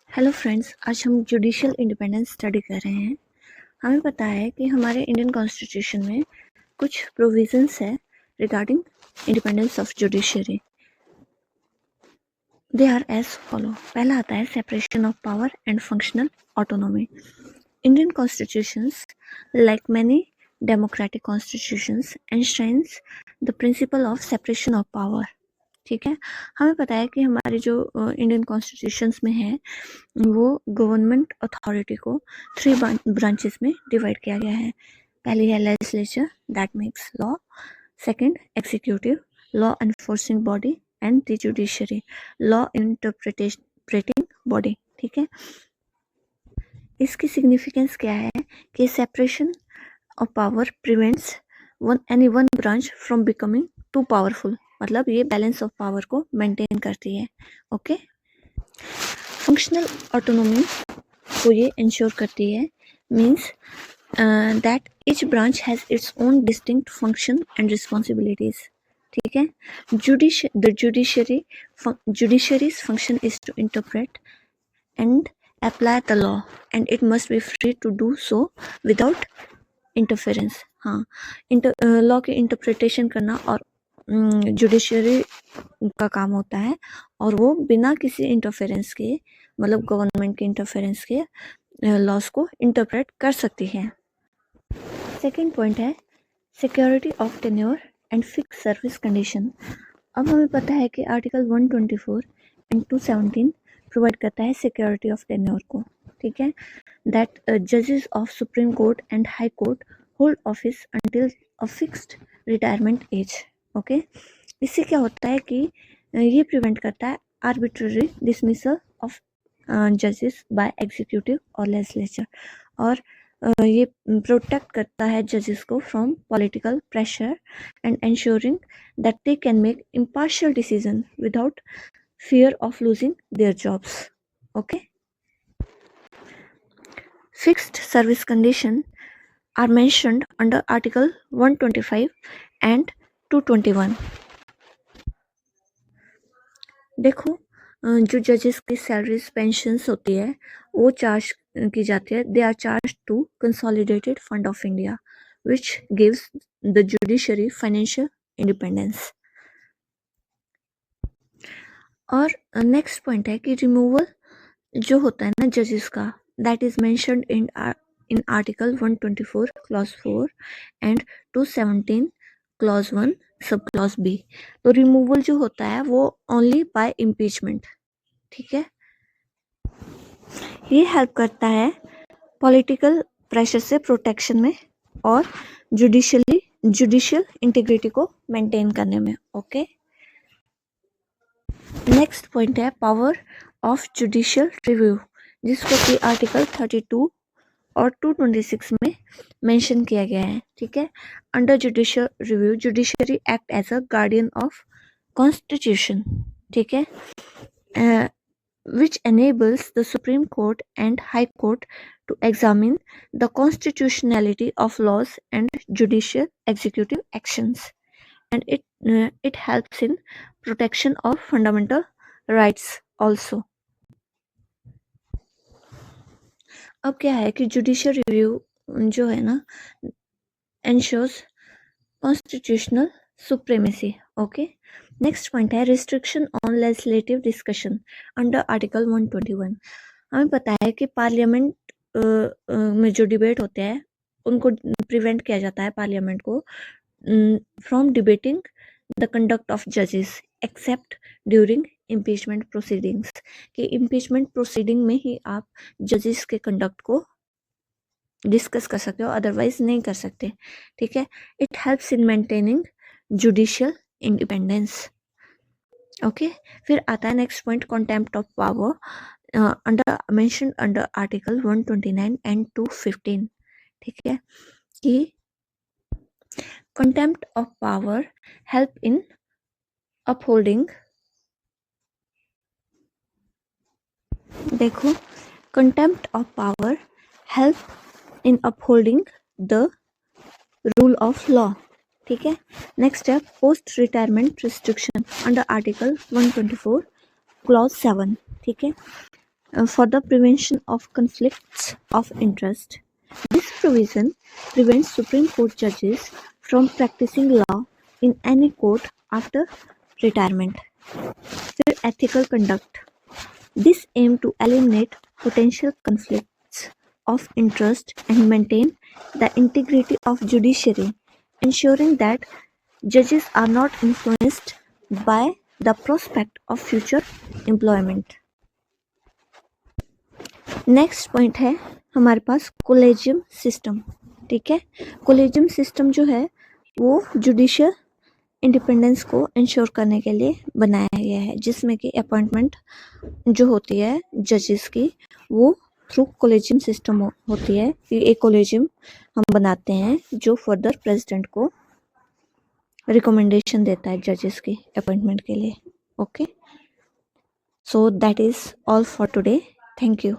Hello friends, आज हम judicial independence study कर रहे हैं। हमें पता है कि हमारे इंडियन कॉन्स्टिट्यूशन में कुछ प्रोविजंस है regarding independence of judiciary. They are as follow. पहला आता है separation of power and functional autonomy. Indian constitutions like many democratic constitutions enshrines the principle of separation of power. ठीक है, हमें पता है कि हमारे जो इंडियन कॉन्स्टिट्यूशंस में है वो गवर्नमेंट अथॉरिटी को 3 ब्रांचेस में डिवाइड किया गया है। पहली है legislature that makes law, second executive law enforcing body, and the judiciary law interpreting body. ठीक है, इसकी सिग्निफिकेंस क्या है कि separation of power prevents any one branch from becoming too powerful. मतलब ये बैलेंस ऑफ पावर को मेंटेन करती है। ओके, फंक्शनल ऑटोनॉमी को ये इंश्योर करती है, means that each branch has its own distinct function and responsibilities. ठीक है, judiciary's function is to interpret and apply the law and it must be free to do so without interference. हाँ, law की interpretation करना और judiciary का काम होता है, और वो बिना किसी इंटरफेरेंस के, मतलब गवर्नमेंट के इंटरफेरेंस के लॉस को इंटरप्रेट कर सकती है। सेकेंड पॉइंट है security of tenure and fix service condition. अब हमें पता है कि आर्टिकल 124 एंड 217 प्रोवाइड करता है सिक्योरिटी ऑफ टेन्योर को। ठीक है, दैट जजेस of supreme court and high court hold office until a fixed retirement age. Okay, इससे क्या होता है कि ये प्रिवेंट करता है आर्बिट्ररी डिसमिसल ऑफ जजेस बाय एग्जीक्यूटिव और लेजिस्लेचर, और ये प्रोटेक्ट करता है जजेस को from political pressure and ensuring that they can make impartial decision without fear of losing their jobs. Okay, fixed service condition are mentioned under article 125 and 221. देखो, जो जजेस की सैलरीज पेंशन्स होती है वो चार्ज की जाती है। They are charge to consolidated fund of India which gives the judiciary financial independence. और नेक्स्ट पॉइंट है कि रिमूवल जो होता है ना जजेस का, that is mentioned in article 124 clause 4 and 217 clause 1 sub clause B. तो रिमूवल जो होता है वो ओनली बाय इम्पीचमेंट। ठीक है, ये हेल्प करता है पॉलिटिकल प्रेशर से प्रोटेक्शन में और जुडिशियल इंटीग्रिटी को मेंटेन करने में। ओके, नेक्स्ट पॉइंट है पावर ऑफ जुडिशियल रिव्यू, जिसको कि आर्टिकल 32 और 226 में मेंशन किया गया है। ठीक है, under judicial review judiciary act as a guardian of constitution. ठीक है, which enables the Supreme Court and High Court to examine the constitutionality of laws and judicial executive actions, and it helps in protection of fundamental rights also. अब क्या है कि judicial review जो है ना ensures constitutional supremacy. Okay, next point है restriction on legislative discussion under article 121। हमें पता है कि पार्लियामेंट में जो डिबेट होते हैं उनको प्रिवेंट किया जाता है पार्लियामेंट को from debating the conduct of जजेस एक्सेप्ट ड्यूरिंग इम्पीचमेंट प्रोसीडिंग्स। कि इम्पीचमेंट प्रोसीडिंग में ही आप जजेस के कंडक्ट को डिस्कस कर सकते हो, अदरवाइज नहीं कर सकते। ठीक है, it helps in maintaining judicial independence. Okay, फिर आता है next point contempt of power under mention under article 129 and 215। ठीक है, कि contempt of power help in upholding, देखो, contempt of power help in upholding the rule of law. ठीक है, next है post retirement restriction under article 124 clause 7। ठीक है, for the prevention of conflicts of interest. This provision prevents Supreme Court judges from practicing law in any court after retirement. फिर ethical conduct. This aims to eliminate potential conflicts of interest and maintain the integrity of judiciary, ensuring that judges are not influenced by the prospect of future employment. Next point है हमारे पास collegium system. ठीक है, collegium system जो है वो judicial independence को ensure करने के लिए बनाया गया है, जिसमें कि अपॉइंटमेंट जो होती है जजेस की वो थ्रू कोलेजियम सिस्टम होती है. एक कोलेजियम हम बनाते हैं जो फर्दर प्रेसिडेंट को रिकमेंडेशन देता है जजेस की अपॉइंटमेंट के लिए. Okay, so that is all for today. Thank you.